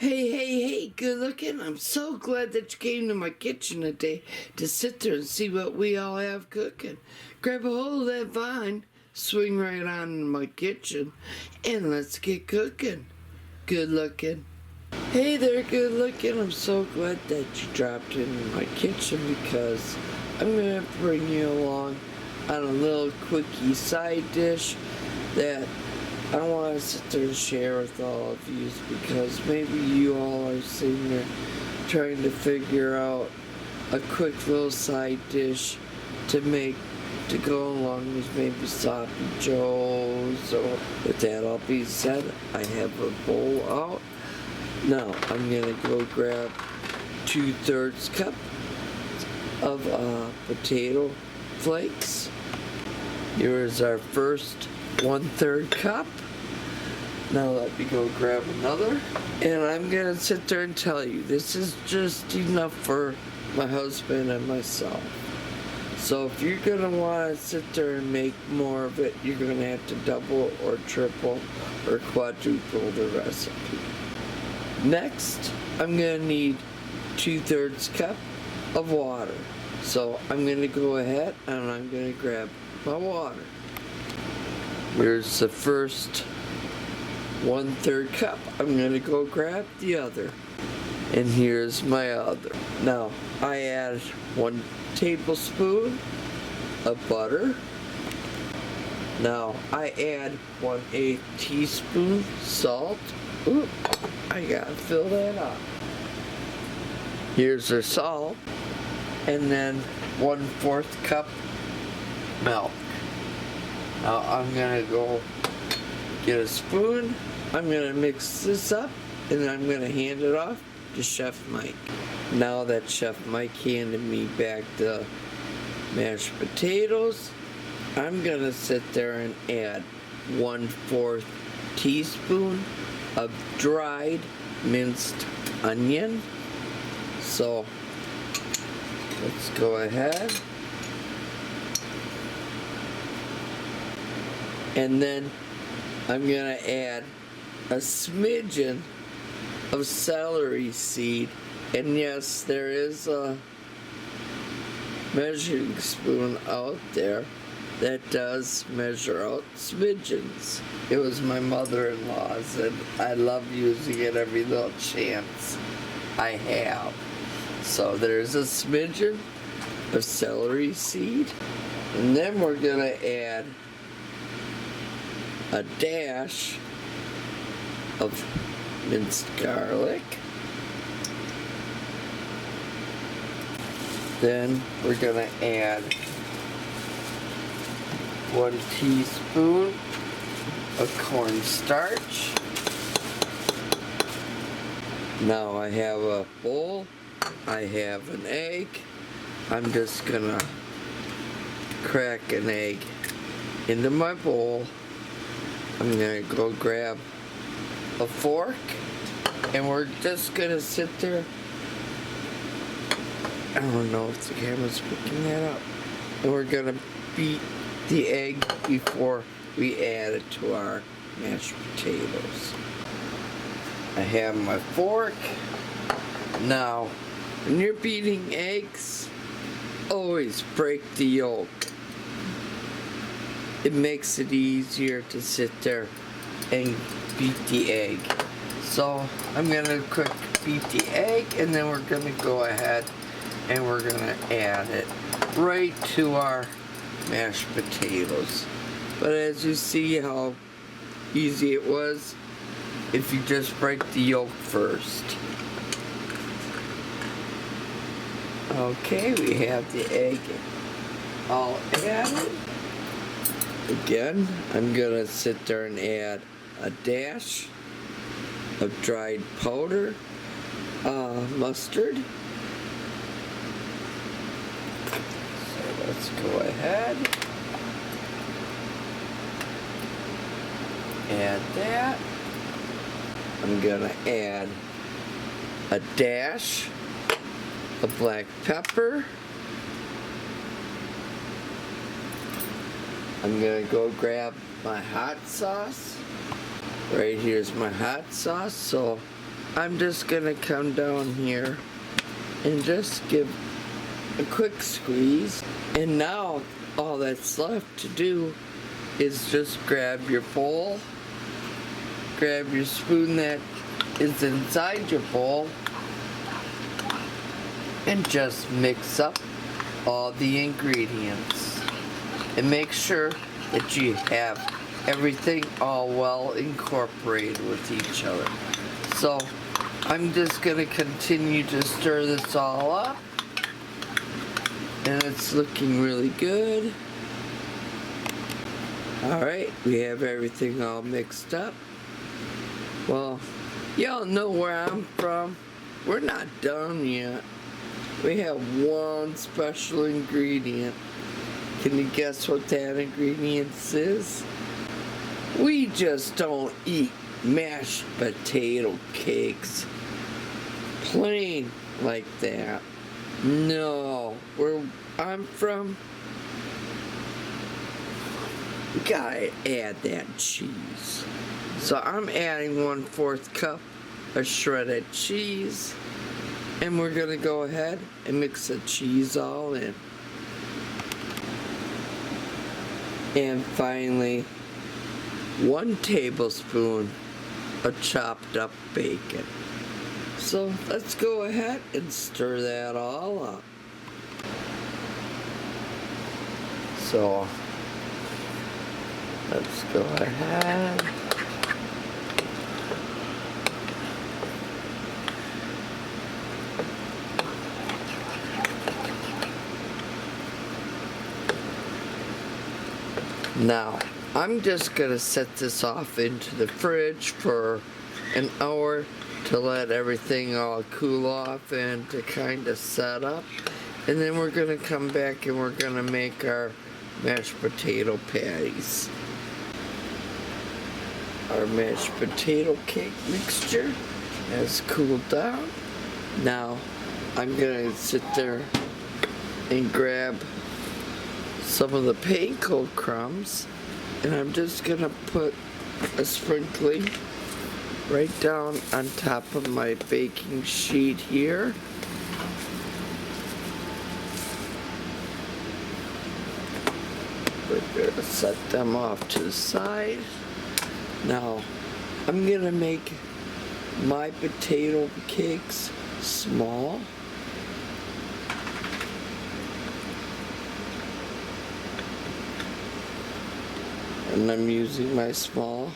Hey, good looking. I'm so glad that you came to my kitchen today to sit there and see what we all have cooking. Grab a hold of that vine, swing right on in my kitchen, and let's get cooking. Good looking. Hey there, good looking. I'm so glad that you dropped into my kitchen because I'm going to bring you along on a little quickie side dish that I want to sit there and share with all of you because maybe you all are sitting there trying to figure out a quick little side dish to make to go along with maybe sloppy joes. So with that all being said, I have a bowl out. Now I'm going to go grab 2/3 cup of potato flakes. Here is our first 1/3 cup. Now let me go grab another. And I'm gonna sit there and tell you, this is just enough for my husband and myself. So if you're gonna wanna sit there and make more of it, you're gonna have to double or triple or quadruple the recipe. Next, I'm gonna need 2/3 cup of water. So I'm gonna go ahead and I'm gonna grab my water. Here's the first 1/3 cup. I'm gonna go grab the other. And here's my other. Now, I add 1 tablespoon of butter. Now, I add 1/8 teaspoon salt. Oop, I gotta fill that up. Here's our salt. And then 1/4 cup milk. Now I'm gonna go get a spoon, I'm gonna mix this up, and then I'm gonna hand it off to Chef Mike. Now that Chef Mike handed me back the mashed potatoes, I'm gonna sit there and add 1/4 teaspoon of dried minced onion. So let's go ahead. And then I'm gonna add a smidgen of celery seed. And yes, there is a measuring spoon out there that does measure out smidgens. It was my mother-in-law's and I love using it every little chance I have. So there's a smidgen of celery seed. And then we're gonna add a dash of minced garlic. Then we're gonna add 1 teaspoon of cornstarch. Now I have a bowl, I have an egg. I'm just gonna crack an egg into my bowl. I'm gonna go grab a fork and we're just gonna sit there. I don't know if the camera's picking that up. And we're gonna beat the egg before we add it to our mashed potatoes. I have my fork. Now, when you're beating eggs, always break the yolk. It makes it easier to sit there and beat the egg. So I'm gonna quick beat the egg and then we're gonna go ahead and we're gonna add it right to our mashed potatoes. But as you see how easy it was, if you just break the yolk first. Okay, we have the egg all added. Again, I'm gonna sit there and add a dash of dried powder mustard. So let's go ahead. Add that. I'm gonna add a dash of black pepper. I'm gonna go grab my hot sauce. Right here's my hot sauce. So I'm just gonna come down here and just give a quick squeeze. And now all that's left to do is just grab your bowl, grab your spoon that is inside your bowl, and just mix up all the ingredients. And make sure that you have everything all well incorporated with each other. So I'm just gonna continue to stir this all up, and it's looking really good. Alright, we have everything all mixed up. Well, y'all know where I'm from. We're not done yet. We have one special ingredient. Can you guess what that ingredient is? We just don't eat mashed potato cakes plain like that. No, where I'm from, we gotta add that cheese. So I'm adding 1/4 cup of shredded cheese, and we're gonna go ahead and mix the cheese all in. And finally, 1 tablespoon of chopped up bacon. So let's go ahead and stir that all up. So let's go ahead. Now, I'm just gonna set this off into the fridge for an hour to let everything all cool off and to kind of set up. And then we're gonna come back and we're gonna make our mashed potato patties. Our mashed potato cake mixture has cooled down. Now, I'm gonna sit there and grab some of the panko crumbs, and I'm just gonna put a sprinkling right down on top of my baking sheet here. We're gonna set them off to the side. Now, I'm gonna make my potato cakes small. And I'm using my small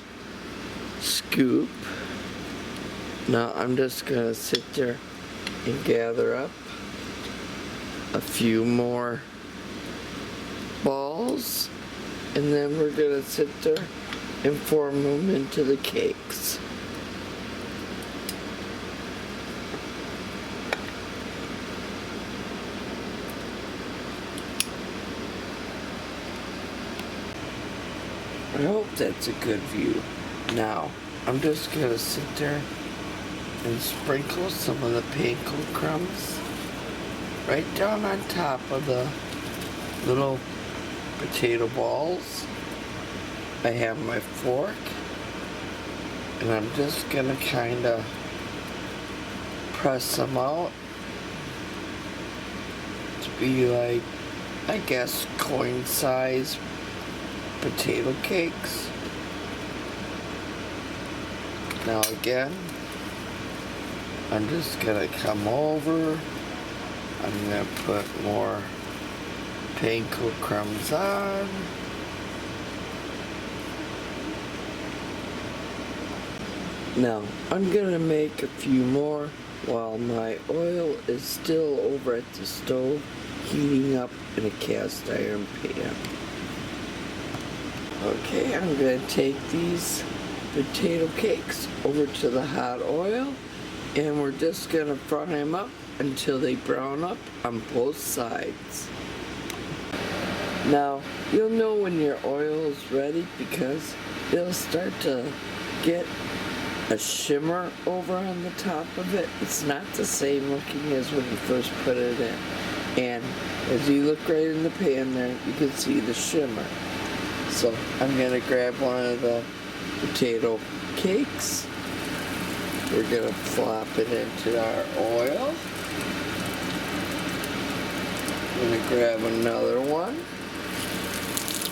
scoop. Now I'm just gonna sit there and gather up a few more balls, and then we're gonna sit there and form them into the cakes. I hope that's a good view. Now, I'm just gonna sit there and sprinkle some of the panko crumbs right down on top of the little potato balls. I have my fork, and I'm just gonna kinda press them out to be like, I guess, coin size potato cakes. Now again, I'm just gonna come over, I'm gonna put more panko crumbs on. Now, I'm gonna make a few more while my oil is still over at the stove, heating up in a cast iron pan. Okay, I'm going to take these potato cakes over to the hot oil, and we're just going to fry them up until they brown up on both sides. Now, you'll know when your oil is ready because it'll start to get a shimmer over on the top of it. It's not the same looking as when you first put it in. And as you look right in the pan there, you can see the shimmer. So I'm gonna grab one of the potato cakes, we're gonna flop it into our oil. I'm gonna grab another one,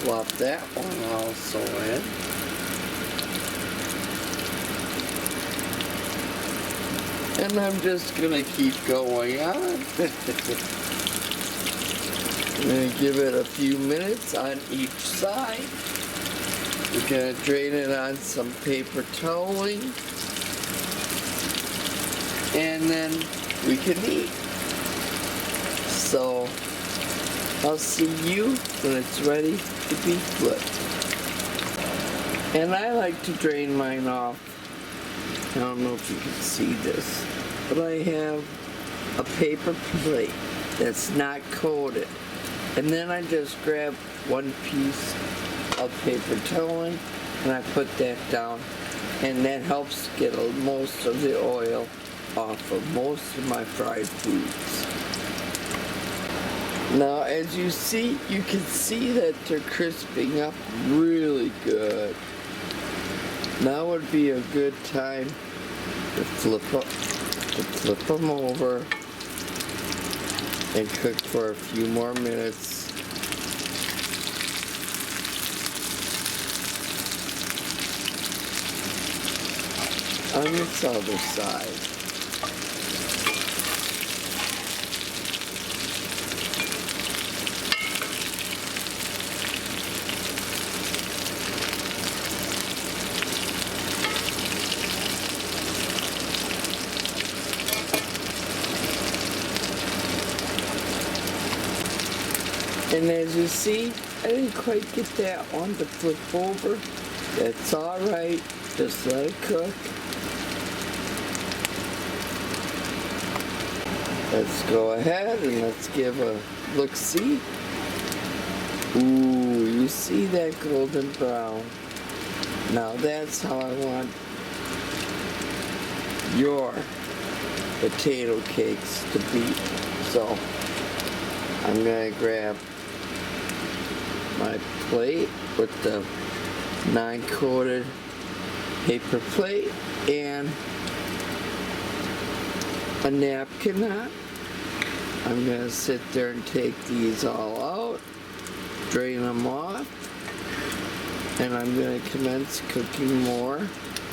flop that one also in. And I'm just gonna keep going on. I'm gonna give it a few minutes on each side. We're gonna drain it on some paper toweling. And then we can eat. So I'll see you when it's ready to be flipped. And I like to drain mine off. I don't know if you can see this, but I have a paper plate that's not coated. And then I just grab one piece of paper toweling and I put that down, and that helps get most of the oil off of most of my fried foods. Now as you see, you can see that they're crisping up really good. Now would be a good time to flip them over and cook for a few more minutes. On this other side. And as you see, I didn't quite get that one to flip over. That's all right. Just let it cook. Let's go ahead and let's give a look-see. Ooh, you see that golden brown. Now that's how I want your potato cakes to be. So I'm gonna grab my plate with the non-coated paper plate and a napkin on. I'm gonna sit there and take these all out, drain them off, and I'm gonna commence cooking more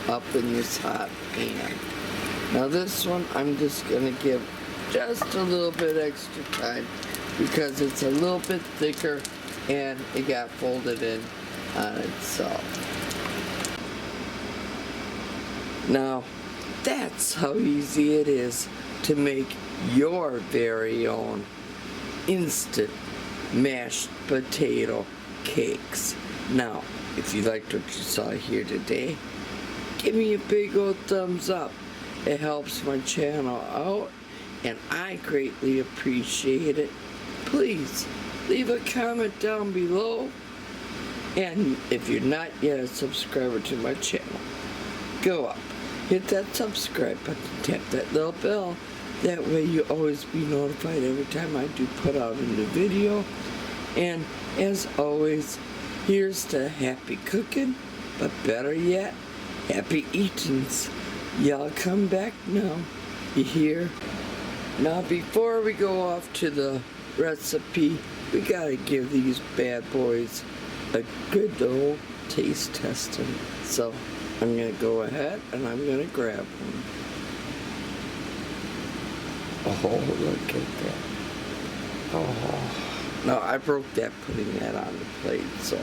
up in this hot pan. Now this one I'm just gonna give just a little bit extra time because it's a little bit thicker and it got folded in on itself. Now, that's how easy it is to make your very own instant mashed potato cakes. Now, if you liked what you saw here today, give me a big old thumbs up. It helps my channel out and I greatly appreciate it. Please leave a comment down below, and if you're not yet a subscriber to my channel, go up, hit that subscribe button, tap that little bell. That way you always be notified every time I do put out a new video. And as always, here's to happy cooking, but better yet, happy eatings. Y'all come back now, you hear? Now before we go off to the recipe, we gotta give these bad boys a good old taste testing. So I'm gonna go ahead and I'm gonna grab one. Oh, look at that. Oh, no, I broke that putting that on the plate, so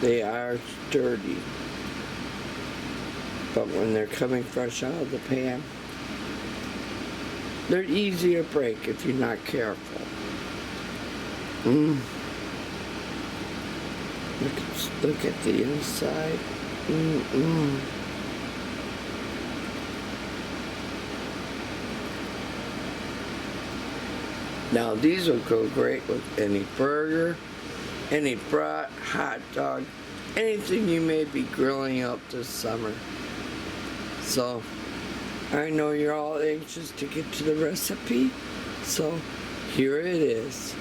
they are sturdy. But when they're coming fresh out of the pan, they're easy to break if you're not careful. Look at the inside. Now these will go great with any burger, any brat, hot dog, anything you may be grilling up this summer. So I know you're all anxious to get to the recipe, so here it is.